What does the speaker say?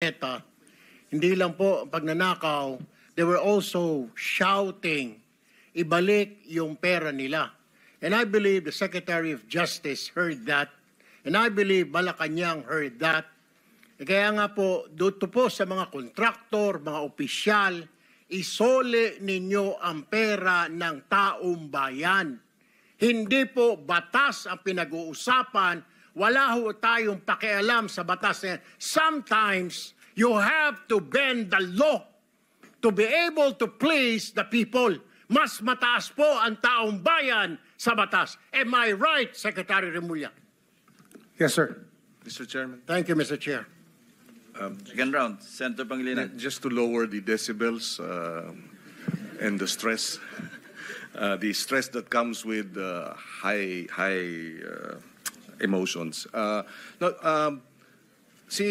racket, hindi lang po pagnanakaw, they were also shouting, ibalik yung pera nila. And I believe the Secretary of Justice heard that. And I believe Malacanang heard that. Kaya nga po, dito po sa mga kontraktor, mga opisyal, isole ninyo ang pera ng taong bayan. Hindi po batas ang pinag-uusapan. Wala ho tayong pakialam sa batas na yan. Sometimes, you have to bend the law to be able to please the people. Mas mataas po ang taong bayan sa batas. Am I right, Secretary Remulla? Yes, sir. Mr. Chairman. Thank you, Mr. Chair. Second round, Senator Pangilinan. Just to lower the decibels and the stress that comes with high emotions. Si